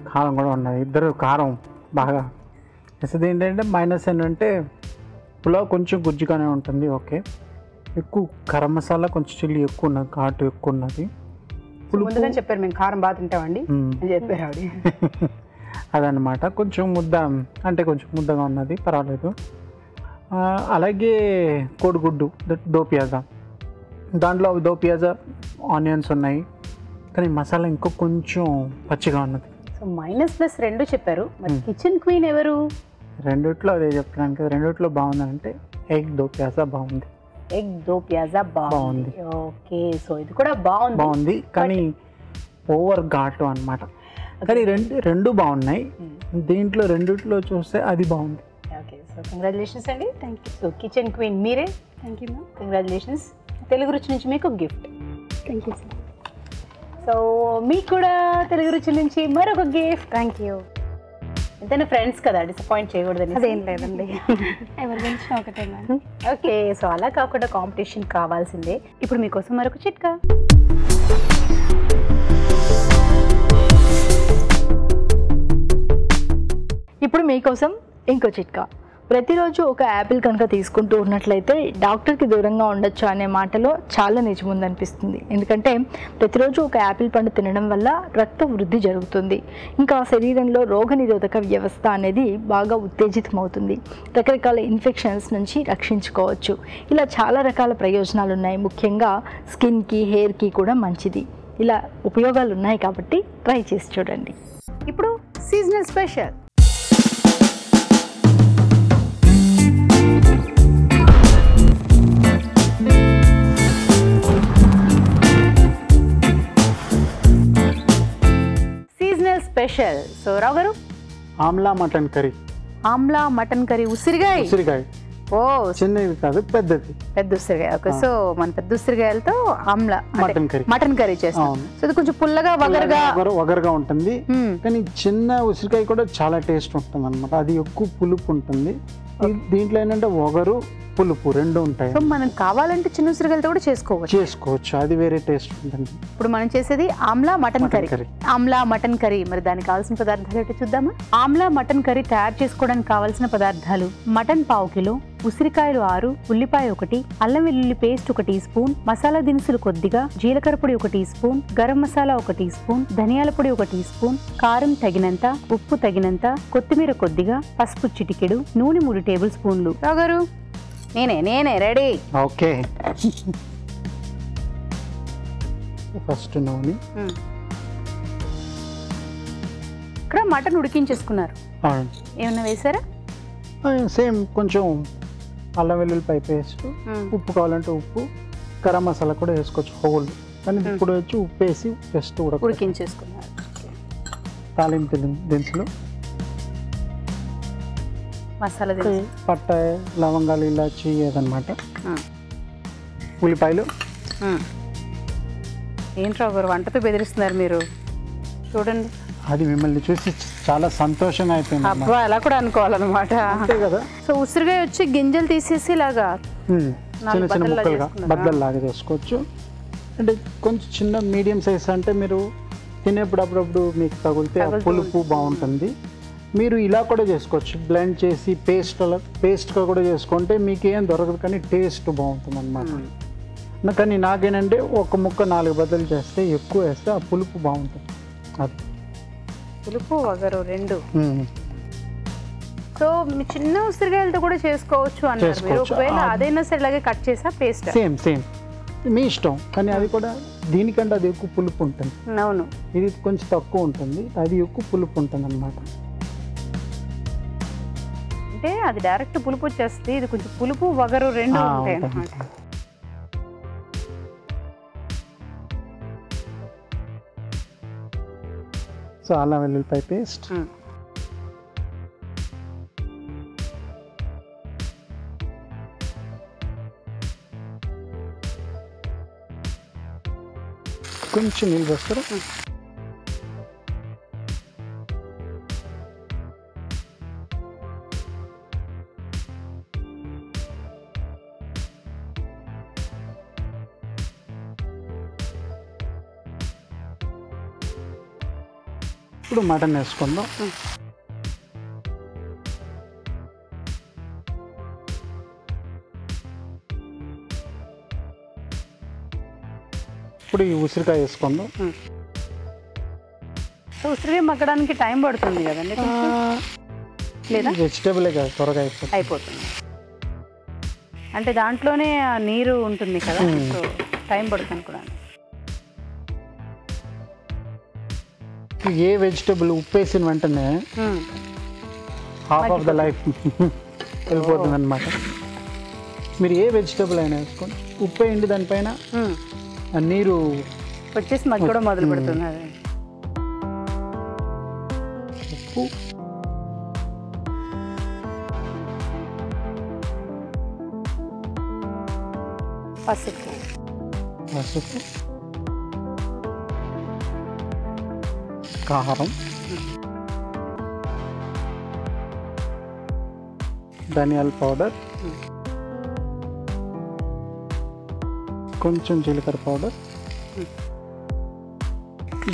కారం కూడా ఉన్నది. ఇద్దరు కారం బాగా అసలు. ఏంటంటే మైనస్ ఏంటంటే పులావ్ కొంచెం గుజ్జుగానే ఉంటుంది. ఓకే, ఎక్కువ గరం మసాలా కొంచెం చిల్లీ ఎక్కువ ఉన్నది, ఘాటు ఎక్కువ ఉన్నది. ముందుగా చెప్పారు మేము కారం బాగా తింటామండి అని చెప్పారు ఆవిడ. అదనమాట. కొంచెం ముద్ద అంటే కొంచెం ముద్దగా ఉన్నది, పర్వాలేదు. అలాగే కోడిగుడ్డు దో పియాజా, దాంట్లో దో పియాజా ఆనియన్స్ ఉన్నాయి, కానీ మసాలా ఇంకో కొంచెం పచ్చిగా ఉన్నది. సో మైనస్ ప్లస్ రెండు చెప్పారు. మరి కిచెన్ క్వీన్ ఎవరు? రెండిట్లో అదే చెప్తున్నాను కదా, రెండిట్లో బాగుందంటే ఎగ్ దో పియాజా బాగుంది. ఎగ్ దో పియాజా బాగుంది. ఓకే, సో ఇది కూడా బాగుంది కానీ ఓవర్ ఘాటు అన్నమాట. కానీ రెండు బాగున్నాయి. దీంట్లో రెండిట్లో చూస్తే అది బాగుంది. ఓకే, సో కంగ్రాచులేషన్స్ అండి. Thank you. So kitchen queen మీరే. Thank you ma'am. Congratulations. Telugu Ruchi నుంచి మీకు gift. Thank you sir. So మీకు కూడా తెలుగు రుచి నుంచి మరొక గిఫ్ట్. Thank you. ఎంతైనా ఫ్రెండ్స్ కదా, డిసప్పాయింట్ చేయకూడదని. అదేం లేదండి, ఎవరి గురించి ఒకటే మ్యామ్. ఓకే, సో అలా కాకుండా కాంపిటీషన్ కావాల్సిందే. ఇప్పుడు మీకోసం మరొక చిట్కా. ఇప్పుడు మీకోసం ఇంకో చిట్కా. ప్రతిరోజు ఒక యాపిల్ కనుక తీసుకుంటూ ఉన్నట్లయితే డాక్టర్కి దూరంగా ఉండొచ్చు అనే మాటలో చాలా నిజముందనిపిస్తుంది. ఎందుకంటే ప్రతిరోజు ఒక యాపిల్ పండు తినడం వల్ల రక్త వృద్ధి జరుగుతుంది, ఇంకా శరీరంలో రోగనిరోధక వ్యవస్థ అనేది బాగా ఉత్తేజితమవుతుంది, రకరకాల ఇన్ఫెక్షన్స్ నుంచి రక్షించుకోవచ్చు. ఇలా చాలా రకాల ప్రయోజనాలు ఉన్నాయి. ముఖ్యంగా స్కిన్కి, హెయిర్కి కూడా మంచిది. ఇలా ఉపయోగాలు ఉన్నాయి కాబట్టి ట్రై చేసి చూడండి. ఇప్పుడు సీజనల్ స్పెషల్. స్పెషల్. సో రావు garu, Amla mutton curry. Amla mutton curry, ఉసిరికాయ. ఓ చిన్నవి కాదు, పెద్దది. పెద్ద ఉసిరికాయ. ఓకే, సో మన పెద్ద ఉసిరికాయలతో Amla mutton curry. Mutton curry చేస్తాం. అవును. సో ఇది కొంచెం పుల్లగా వగరుగా ఉంటుంది, కానీ చిన్న ఉసిరికాయ కూడా చాలా టేస్ట్ ఉంటుంది అనమాట. అది ఎక్కువ పులుపు ఉంటుంది. దీంట్లో ఏంటంటే వగరు పులుపు రెండు ఉంటాయి. సో మనం కావాలంటే చిన్న ఉసిరికాయలతో కూడా చేసుకోవచ్చు, అది వేరే టేస్ట్ ఉంటుంది. ఇప్పుడు మనం చేసేది Amla mutton curry. Amla mutton curry, మరి దానికి కావాల్సిన పదార్థాలు ఏంటో చూద్దామా. ఆమ్లా మటన్ కర్రీ తయారు చేసుకోవడానికి కావాల్సిన పదార్థాలు: మటన్ 1/2 కిలో, ఉసిరికాయలు 6, ఉల్లిపాయ 1, అల్లం వెల్లుల్లి పేస్ట్ 1 టీ స్పూన్, మసాలా దినుసులు కొద్దిగా, జీలకర్ర పొడి 1 teaspoon, garam masala 1 teaspoon, ధనియాల పొడి 1 టీ స్పూన్, కారం తగినంత, ఉప్పు తగినంత, కొత్తిమీర కొద్దిగా, పసుపు చిటికెడు, నూనె 3 టేబుల్ స్పూన్లు. రాగారు నేనే రెడీ. ఓకే, ఫస్ట్ నూనె. ఇక్కడ మటన్ ఉడికించేసుకున్నారు, ఏమన్నా వేసారా? సేమ్ కొంచెం అల్లం వెల్లుల్లిపాయ పేస్ట్, ఉప్పు కావాలంటే ఉప్పు, గరం మసాలా కూడా వేసుకోవచ్చు హోల్, కానీ ఇప్పుడు వచ్చి ఉప్పు వేసి జస్ట్ ఉడికించేసుకున్నారు. తాలింపు దినుసులు, మసాలా పట్ట, లవంగాలు, ఇలాచి ఏదన్నమాట. ఉల్లిపాయలు. ఏంట్రా గారు వంటతో బెదిరిస్తున్నారు మీరు, చూడండి. అది మిమ్మల్ని చూసి చాలా సంతోషంగా అయిపోయింది. అబ్బా, అలా కూడా అనుకోవాలన్నమాట. అంతే కదా. సో ఉసిరికాయ వచ్చి గింజలు తీసేసి ఇలాగా చిన్న చిన్న ముక్కలుగా బద్దల్లాగా చేసుకోవచ్చు. అంటే కొంచెం చిన్న మీడియం సైజ్ అంటే మీరు తినేప్పుడు అప్పుడప్పుడు మీకు తగిలితే పులుపు బాగుంటుంది. మీరు ఇలా కూడా చేసుకోవచ్చు, బ్లెండ్ చేసి పేస్ట్గా కూడా చేసుకుంటే మీకు ఏం దొరకదు, కానీ టేస్ట్ బాగుంటుంది అన్నమాట. కానీ నాకేనంటే ఒక ముక్క 4 బద్దలు చేస్తే, ఎక్కువ వేస్తే ఆ పులుపు బాగుంటుంది. అది పులుపు వగరు రెండు. సో మీ చిన్న ఉసిరికాయలతో కూడా చేసుకోవచ్చు అన్నారు మీరు. ఒకవేళ అదైనా సరే ఇలాగే కట్ చేసా పేస్ట్ సేమ్ మీ ఇష్టం, కానీ అది కూడా దీనికంటే అది ఎక్కువ పులుపు ఉంటుంది. అవును, ఇది కొంచెం తక్కువ ఉంటుంది, అది ఎక్కువ పులుపు ఉంటుంది అన్నమాట. అంటే అది డైరెక్ట్ పులుపు వచ్చేస్తుంది, ఇది కొంచెం పులుపు వగరు రెండు ఉంటాయి అన్నమాట. సో అల్లం వెల్లుల్లిపాయ పేస్ట్, కొంచెం నీళ్ళు వేస్తారు. ఇప్పుడు మటన్ వేసుకుందాం. ఇప్పుడు ఈ ఉసిరికాయ వేసుకుందాం. సో ఉసిరికాయ మగ్గడానికి టైం పడుతుంది కదండి, లేదా? వెజిటేబులే కదా, త్వరగా అయిపోతుంది. అంటే దాంట్లోనే నీరు ఉంటుంది కదా, సో టైం పడుతుంది కూడా. ఏ వెజిటేబుల్ ఉప్పు వేసిన వెంటనే హాఫ్ ఆఫ్ ద లైఫ్ వెళ్ళిపోతుంది అనమాట. మీరు ఏ వెజిటేబుల్ అయినా వేసుకోండి, ఉప్పు వేయండి, దానిపైన నీరు వచ్చేసి మగ్గడం మొదలు పెడుతుంది. ఉప్పు, పసుపు, కారం, ధనియాల పౌడర్, కొంచెం జీలకర్ర పౌడర్,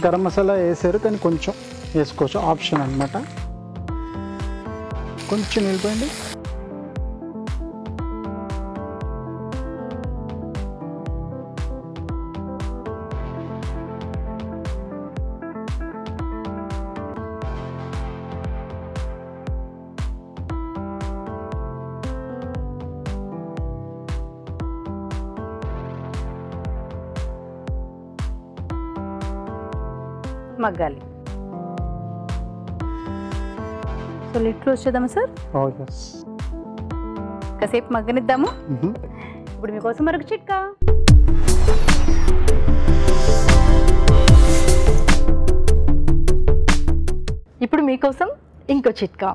గరం మసాలా వేసారు కానీ కొంచెం వేసుకోవచ్చు, ఆప్షన్ అన్నమాట. కొంచెం వెళ్ళిపోయింది. మగ్గాలి. సో లిడ్ క్లోజ్ చేద్దామా సార్? కాసేపు మగ్గనిద్దాము. ఇప్పుడు మీకోసం మరొక చిట్కా. ఇప్పుడు మీకోసం ఇంకో చిట్కా.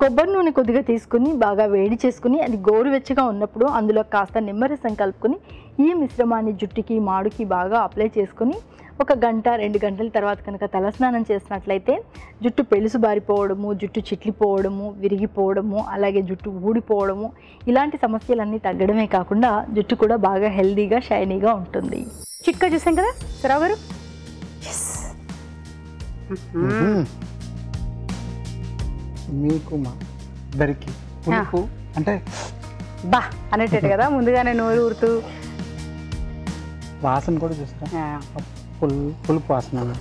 కొబ్బరి నూనె కొద్దిగా తీసుకుని బాగా వేడి చేసుకుని అది గోరువెచ్చగా ఉన్నప్పుడు అందులో కాస్త నిమ్మరసం కలుపుకొని ఈ మిశ్రమాన్ని జుట్టుకి మాడుకి బాగా అప్లై చేసుకుని 1 గంట 2 గంటల తర్వాత కనుక తలస్నానం చేసినట్లయితే జుట్టు పెలుసు బారిపోవడము, జుట్టు చిట్లిపోవడము, విరిగిపోవడము, అలాగే జుట్టు ఊడిపోవడము ఇలాంటి సమస్యలన్నీ తగ్గడమే కాకుండా జుట్టు కూడా బాగా హెల్దీగా షైనీగా ఉంటుంది. చిట్కా చూసాం కదా రావు గారు. మీకు మా ఇద్దరికి పులుపు అంటే బా అనేటట్టు కదా, ముందుగానే నోరు ఊరుతూ. వాసన కూడా చూస్తారా, పులుపు వాసన.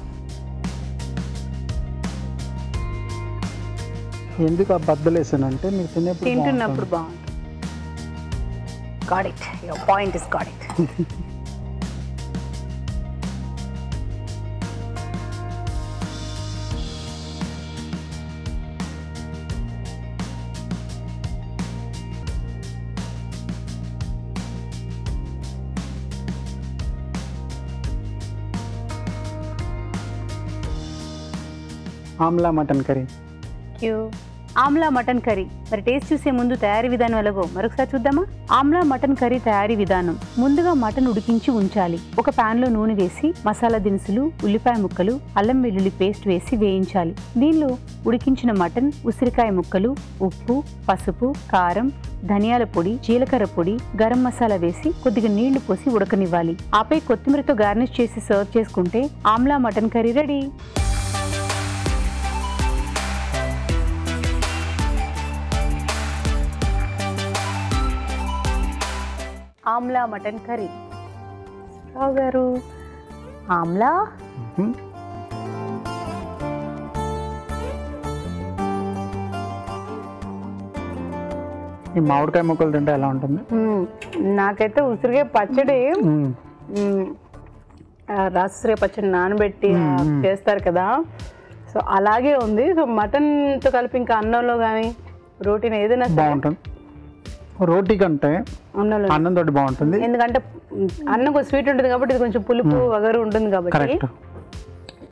ఎందుకు ఆ బద్దలు వేసానంటే మీరు తింటున్నప్పుడు బాగుంటుంది. Got it, your point is got it. Amla mutton curry. Amla mutton curry. మరి టేస్ట్ చూసే ముందు తయారీ విధానం ఎలాగో మరొకసారి చూద్దామా? ఆమ్లా మటన్ కర్రీ తయారీ విధానం. ముందుగా మటన్ ఉడికించి ఉంచాలి. ఒక పాన్ లో నూనె వేసి మసాలా దినుసులు, ఉల్లిపాయ ముక్కలు, అల్లం వెల్లుల్లి పేస్ట్ వేసి వేయించాలి. దీనిలో ఉడికించిన మటన్, ఉసిరికాయ ముక్కలు, ఉప్పు, పసుపు, కారం, ధనియాల పొడి, జీలకర్ర పొడి, గరం మసాలా వేసి కొద్దిగా నీళ్లు పోసి ఉడకనివ్వాలి. ఆపై కొత్తిమీరతో గార్నిష్ చేసి సర్వ్ చేసుకుంటే amla mutton curry ready. Amla mutton curry. Rao garu, amla ఈ మామిడికాయ ముక్కలు తింటే ఎలా ఉంటుంది? నాకైతే ఉసిరికాయ పచ్చడి, రాసుసిరికాయ పచ్చడి నానబెట్టి చేస్తారు కదా, సో అలాగే ఉంది. సో మటన్తో కలిపి ఇంకా అన్నంలో కానీ రోటీని ఏదైనా బాగుంటుంది. రోటీ కంటే అన్నం తోటి బాగుంటుంది, ఎందుకంటే అన్నం కొంచెం స్వీట్ ఉంటుంది కాబట్టి ఇది కొంచెం పులుపు వగరు ఉంటుంది కాబట్టి.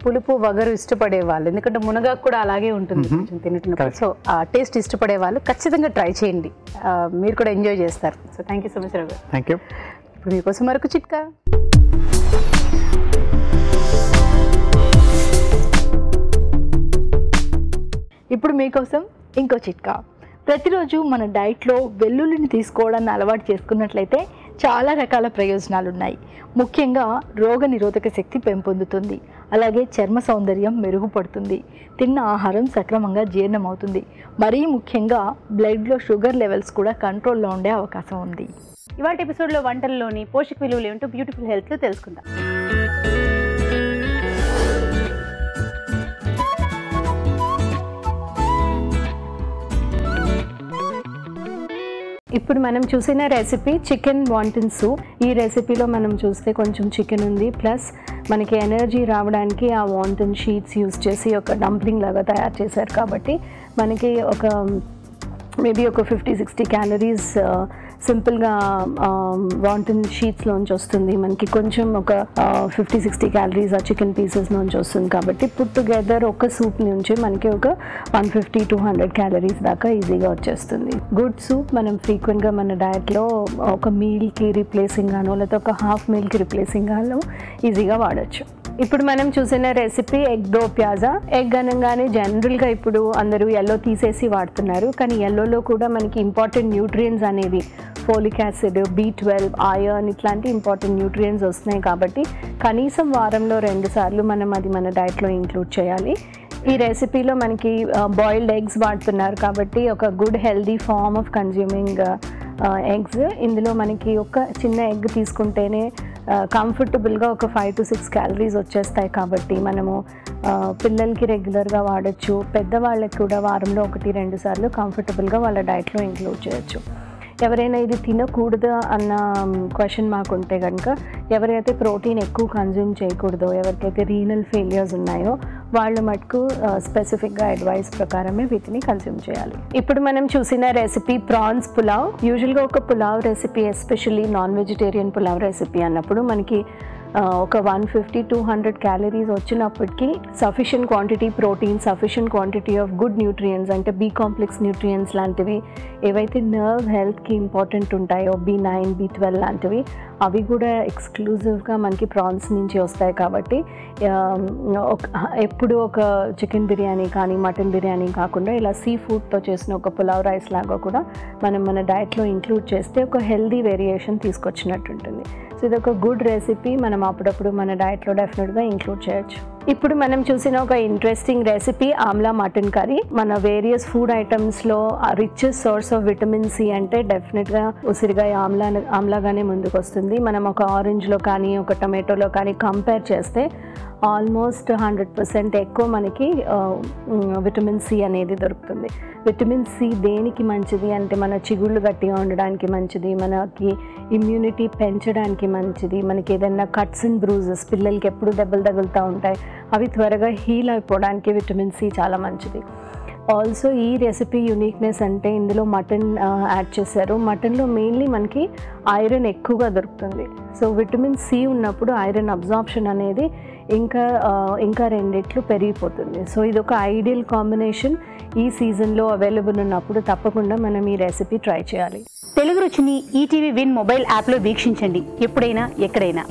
పులుపు వగరు ఇష్టపడే వాళ్ళు, ఎందుకంటే మునగాకు కూడా అలాగే ఉంటుంది కొంచెం తింటున్నప్పుడు. సో ఆ టేస్ట్ ఇష్టపడే వాళ్ళు ఖచ్చితంగా ట్రై చేయండి, మీరు కూడా ఎంజాయ్ చేస్తారు. So thank you so much Rao garu. Thank you. ఇప్పుడు మీకోసం మరొక చిట్కా. ఇప్పుడు మీకోసం ఇంకో చిట్కా. ప్రతిరోజు మన డైట్లో వెల్లుల్లిని తీసుకోవడాన్ని అలవాటు చేసుకున్నట్లయితే చాలా రకాల ప్రయోజనాలు ఉన్నాయి. ముఖ్యంగా రోగ నిరోధక శక్తి పెంపొందుతుంది, అలాగే చర్మ సౌందర్యం మెరుగుపడుతుంది, తిన్న ఆహారం సక్రమంగా జీర్ణమవుతుంది, మరీ ముఖ్యంగా బ్లడ్లో షుగర్ లెవెల్స్ కూడా కంట్రోల్లో ఉండే అవకాశం ఉంది. ఇవాళ ఎపిసోడ్లో వంటల్లోని పోషక విలువలు ఏమిటో బ్యూటిఫుల్ హెల్త్లో తెలుసుకుందాం. ఇప్పుడు మనం చూసిన రెసిపీ చికెన్ వాంటన్ సూప్. ఈ రెసిపీలో మనం చూస్తే కొంచెం చికెన్ ఉంది, ప్లస్ మనకి ఎనర్జీ రావడానికి ఆ వాంటన్ షీట్స్ యూజ్ చేసి ఒక డంప్లింగ్ లాగా తయారు చేశారు కాబట్టి మనకి ఒక మేబీ ఒక 50-60 క్యాలరీస్ సింపుల్గా వాంటన్ షీట్స్లోంచి వస్తుంది. మనకి కొంచెం ఒక 50-60 క్యాలరీస్ ఆ చికెన్ పీసెస్లోంచి వస్తుంది కాబట్టి పుట్ టుగెదర్ ఒక సూప్ నుంచి మనకి ఒక 150-200 క్యాలరీస్ దాకా ఈజీగా వచ్చేస్తుంది. గుడ్ సూప్ మనం ఫ్రీక్వెంట్గా మన డయట్లో ఒక మీల్కి రీప్లేసింగ్ గానో లేకపోతే ఒక హాఫ్ మీల్కి రీప్లేసింగ్ గానో ఈజీగా వాడచ్చు. ఇప్పుడు మనం చూసిన రెసిపీ ఎగ్ దో ప్యాజా. ఎగ్ అనగానే జనరల్గా ఇప్పుడు అందరూ ఎల్లో తీసేసి వాడుతున్నారు, కానీ ఎల్లోలో కూడా మనకి ఇంపార్టెంట్ న్యూట్రియంట్స్ అనేవి ఫోలిక్ యాసిడ్, B12, ఐరన్ ఇట్లాంటి ఇంపార్టెంట్ న్యూట్రియంట్స్ వస్తున్నాయి కాబట్టి కనీసం వారంలో 2 సార్లు మనం అది మన డైట్లో ఇంక్లూడ్ చేయాలి. ఈ రెసిపీలో మనకి బాయిల్డ్ ఎగ్స్ వాడుతున్నారు కాబట్టి ఒక good healthy form of consuming eggs. ఇందులో మనకి ఒక చిన్న ఎగ్ తీసుకుంటేనే కంఫర్టబుల్గా ఒక 5 to 6 క్యాలరీస్ వచ్చేస్తాయి కాబట్టి మనము పిల్లలకి రెగ్యులర్గా వాడచ్చు, పెద్దవాళ్ళకి కూడా వారంలో 1-2 సార్లు కంఫర్టబుల్గా వాళ్ళ డైట్లో ఇంక్లూడ్ చేయొచ్చు. ఎవరైనా ఇది తినకూడదు అన్న క్వశ్చన్ మాకు ఉంటే కనుక, ఎవరైతే ప్రోటీన్ ఎక్కువ కన్జ్యూమ్ చేయకూడదో, ఎవరికైతే రీనల్ ఫెయిలియర్స్ ఉన్నాయో వాళ్ళు మటుకు స్పెసిఫిక్గా అడ్వైస్ ప్రకారమే వీటిని కన్జ్యూమ్ చేయాలి. ఇప్పుడు మనం చూసిన రెసిపీ ప్రాన్స్ పులావ్. యూజువల్గా ఒక pulao recipe, especially non vegetarian pulao recipe అన్నప్పుడు మనకి ఒక 150-200 క్యాలరీస్ వచ్చినప్పటికీ sufficient quantity protein, sufficient quantity of good nutrients అంటే బి కాంప్లెక్స్ న్యూట్రియంట్స్ లాంటివి ఏవైతే నర్వ్ హెల్త్కి ఇంపార్టెంట్ ఉంటాయో B9, B12 లాంటివి అవి కూడా ఎక్స్క్లూజివ్గా మనకి ప్రాన్స్ నుంచి వస్తాయి. కాబట్టి ఎప్పుడు ఒక చికెన్ బిర్యానీ కానీ మటన్ బిర్యానీ కాకుండా ఇలా సీ ఫుడ్తో చేసిన ఒక పులావ్ రైస్ లాగా కూడా మనం మన డైట్లో ఇంక్లూడ్ చేస్తే ఒక హెల్దీ వేరియేషన్ తీసుకొచ్చినట్టు ఉంటుంది. సో ఇది ఒక గుడ్ రెసిపీ, మనం అప్పుడప్పుడు మన డైట్లో డెఫినెట్గా ఇంక్లూడ్ చేయొచ్చు. ఇప్పుడు మనం చూసిన ఒక interesting recipe amla mutton curry. మన వేరియస్ ఫుడ్ ఐటమ్స్లో richest source of vitamin C అంటే డెఫినెట్గా ఉసిరికాయ ఆమ్లాగానే ముందుకు వస్తుంది. మనం ఒక ఆరెంజ్లో కానీ ఒక టమాటోలో కానీ కంపేర్ చేస్తే ఆల్మోస్ట్ 100% ఎక్కువ మనకి విటమిన్ సి అనేది దొరుకుతుంది. విటమిన్ సి దేనికి మంచిది అంటే మన చిగుళ్ళు గట్టిగా ఉండడానికి మంచిది, మనకి ఇమ్యూనిటీ పెంచడానికి మంచిది, మనకి ఏదైనా కట్స్ అండ్ బ్రూజెస్ పిల్లలకి ఎప్పుడు దెబ్బలు తగులుతూ ఉంటాయి అవి త్వరగా హీల్ అయిపోవడానికి విటమిన్ సి చాలా మంచిది. ఆల్సో ఈ రెసిపీ యూనిక్నెస్ అంటే ఇందులో మటన్ యాడ్ చేశారు. మటన్లో మెయిన్లీ మనకి ఐరన్ ఎక్కువగా దొరుకుతుంది. సో విటమిన్ సి ఉన్నప్పుడు ఐరన్ అబ్జార్ప్షన్ అనేది ఇంకా 2 రెట్లు పెరిగిపోతుంది. సో ఇది ఒక ఐడియల్ కాంబినేషన్. ఈ సీజన్లో అవైలబుల్ ఉన్నప్పుడు తప్పకుండా మనం ఈ రెసిపీ ట్రై చేయాలి. తెలుగు రుచిని ఈటీవీ విన్ మొబైల్ యాప్లో వీక్షించండి, ఎప్పుడైనా ఎక్కడైనా.